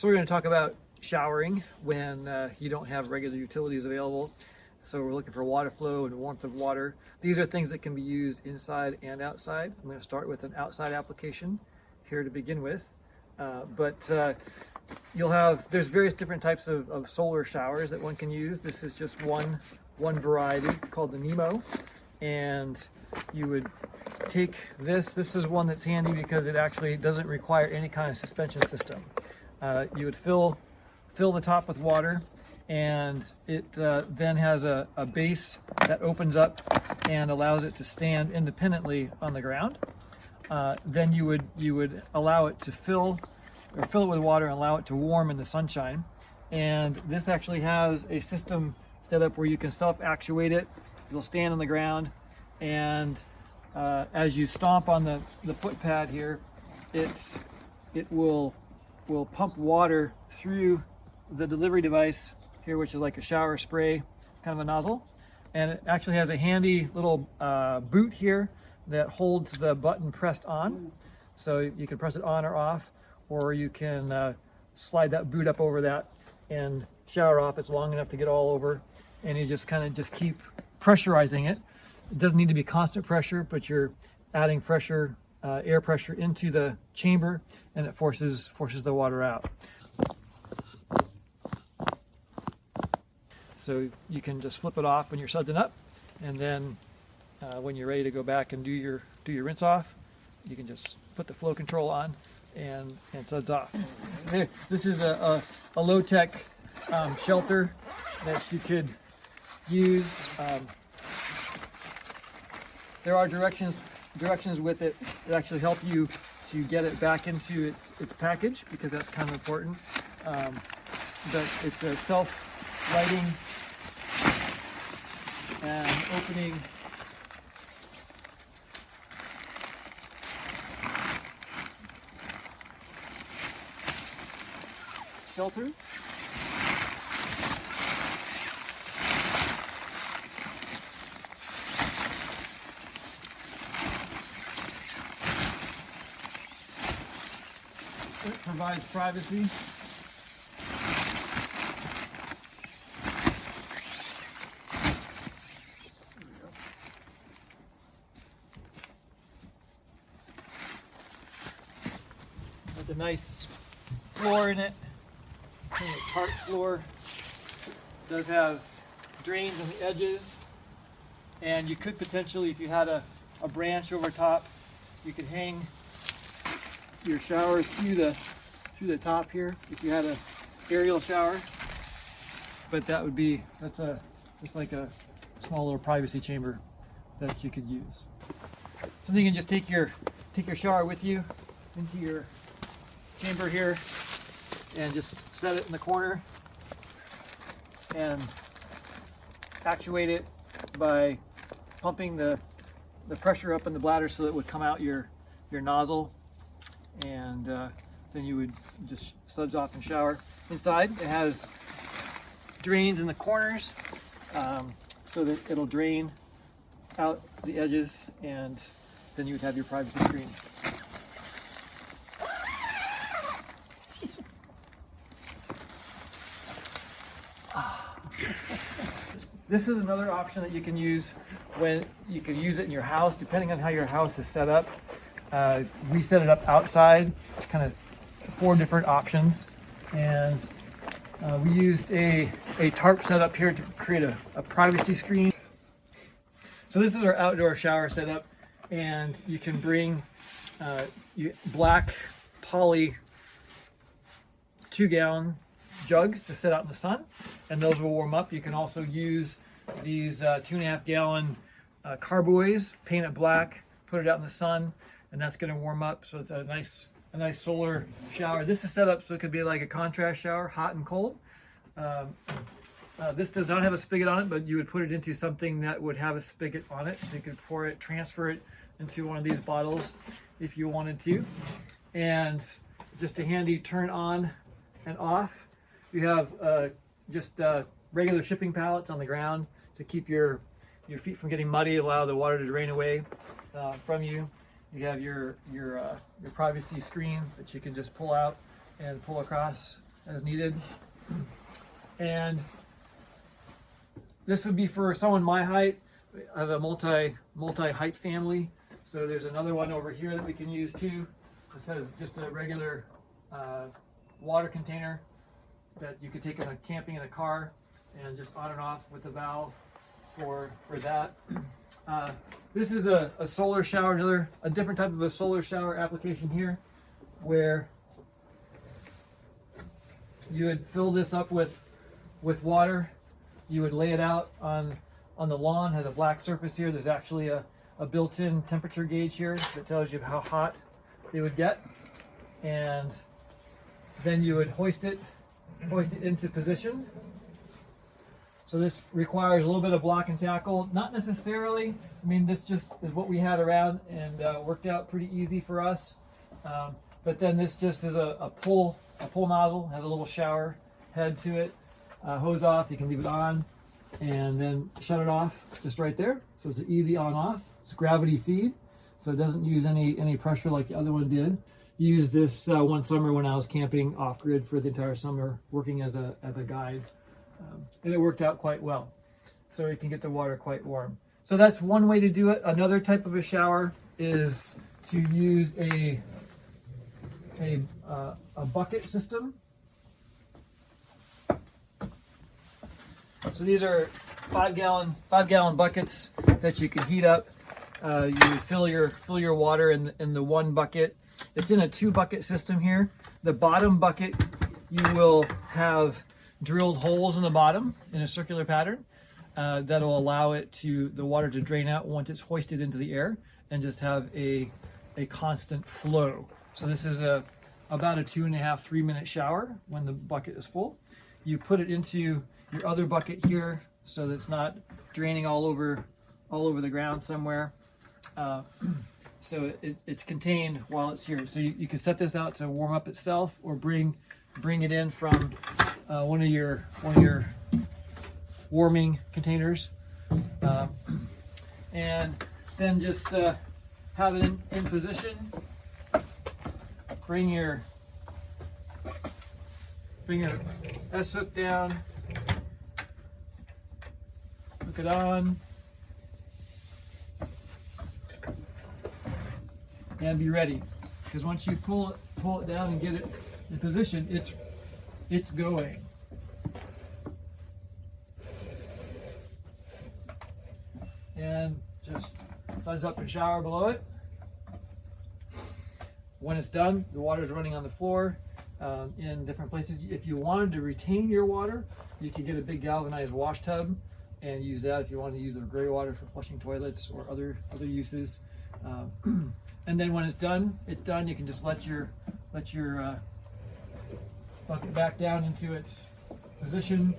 So we're going to talk about showering when you don't have regular utilities available. So we're looking for water flow and warmth of water. These are things that can be used inside and outside. I'm going to start with an outside application here to begin with. There's various different types of solar showers that one can use. This is just one variety. It's called the Nemo. And you would take this. This is one that's handy because it actually doesn't require any kind of suspension system. You would fill the top with water, and it then has a base that opens up and allows it to stand independently on the ground. Then you would allow it to fill it with water and allow it to warm in the sunshine. And this actually has a system set up where you can self-actuate it. It'll stand on the ground, and as you stomp on the foot pad here, it will pump water through the delivery device here, which is like a shower spray, kind of a nozzle. And it actually has a handy little boot here that holds the button pressed on. So you can press it on or off, or you can slide that boot up over that and shower off. It's long enough to get all over, and you just keep pressurizing it. It doesn't need to be constant pressure, but you're adding pressure, air pressure into the chamber, and it forces the water out. So you can just flip it off when you're sudsing up, and then when you're ready to go back and do your rinse off, you can just put the flow control on and suds off. This is a low-tech shelter that you could use. There are directions with it that actually help you to get it back into its package, because that's kind of important. But it's a self-lighting and opening shelter. It provides privacy. With a nice floor in it, kind of a tarp floor. It does have drains on the edges, and you could potentially, if you had a branch over top, you could hang your shower through the top here if you had a aerial shower. But it's like a small little privacy chamber that you could use. So you can just take your shower with you into your chamber here and just set it in the corner and actuate it by pumping the pressure up in the bladder so that it would come out your nozzle, and then you would just suds off and shower. Inside it has drains in the corners, so that it'll drain out the edges, and then you would have your privacy screen. This is another option that you can use when you can use it in your house, depending on how your house is set up. We set it up outside, kind of 4 different options, and we used a tarp setup here to create a privacy screen. So this is our outdoor shower setup, and you can bring black poly 2-gallon jugs to set out in the sun, and those will warm up. You can also use these 2.5-gallon carboys, paint it black, put it out in the sun, and that's going to warm up. So it's a nice solar shower. This is set up so it could be like a contrast shower, hot and cold. This does not have a spigot on it, but you would put it into something that would have a spigot on it, so you could pour it, transfer it into one of these bottles if you wanted to. And just a handy turn on and off. You have just regular shipping pallets on the ground to keep your feet from getting muddy, allow the water to drain away from you. You have your privacy screen that you can just pull out and pull across as needed. And this would be for someone my height. I have a multi height family, so there's another one over here that we can use too. This has just a regular water container that you could take on camping in a car, and just on and off with the valve for that. This is a solar shower, a different type of a solar shower application here, where you would fill this up with water. You would lay it out on the lawn. It has a black surface here. There's actually a built-in temperature gauge here that tells you how hot it would get, and then you would hoist it into position. So this requires a little bit of block and tackle. Not necessarily. I mean, this just is what we had around, and worked out pretty easy for us. But then this just is a pull nozzle. Has a little shower head to it. Hose off. You can leave it on, and then shut it off just right there. So it's an easy on-off. It's gravity feed, so it doesn't use any pressure like the other one did. Used this one summer when I was camping off-grid for the entire summer, working as a guide. And it worked out quite well. So you can get the water quite warm. So that's one way to do it. Another type of a shower is to use a bucket system. So these are 5-gallon buckets that you can heat up. You fill your water in the one bucket. It's in a 2-bucket system here. The bottom bucket, you will have drilled holes in the bottom in a circular pattern that'll allow the water to drain out once it's hoisted into the air, and just have a constant flow. So this is about a 2.5-3 minute shower when the bucket is full. You put it into your other bucket here so that it's not draining all over the ground somewhere. So it's contained while it's here. So you can set this out to warm up itself, or bring it in from one of your warming containers, and then just have it in position. Bring your S hook down, hook it on, and be ready. Because once you pull it down and get it in position, it's going. And just suds up your shower below it. When it's done, the water is running on the floor in different places. If you wanted to retain your water, you could get a big galvanized wash tub and use that if you want to use the gray water for flushing toilets or other uses. And then when it's done. You can just let your bucket back down into its position.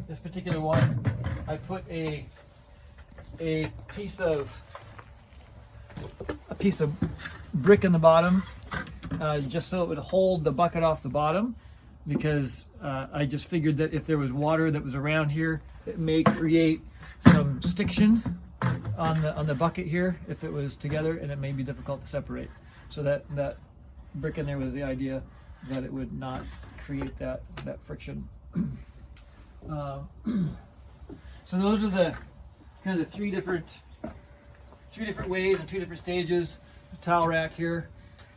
This particular one, I put a piece of brick in the bottom, just so it would hold the bucket off the bottom, because I just figured that if there was water that was around here, it may create some stiction on the bucket here if it was together, and it may be difficult to separate. So that brick in there was the idea, that it would not create that friction. So those are the kind of three different ways and 2 different stages. The towel rack here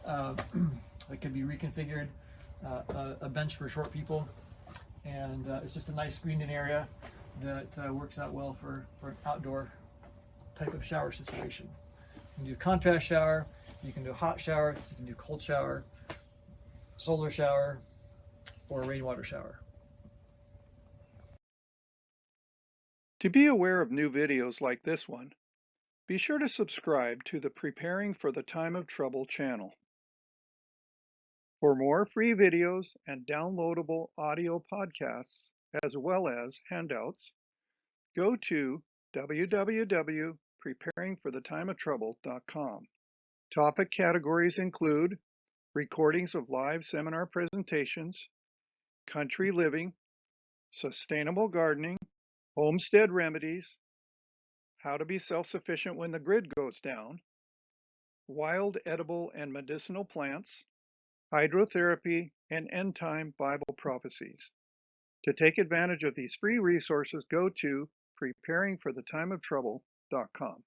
that can be reconfigured, a bench for short people, and it's just a nice screened-in area that works out well for an outdoor type of shower situation. You can do a contrast shower, you can do a hot shower, you can do cold shower, solar shower, or a rainwater shower. To be aware of new videos like this one, be sure to subscribe to the Preparing for the Time of Trouble channel. For more free videos and downloadable audio podcasts, as well as handouts, go to www.preparingforthetimeoftrouble.com. Topic categories include recordings of live seminar presentations, country living, sustainable gardening, homestead remedies, how to be self-sufficient when the grid goes down, wild edible and medicinal plants, hydrotherapy, and end-time Bible prophecies. To take advantage of these free resources, go to preparingforthetimeoftrouble.com.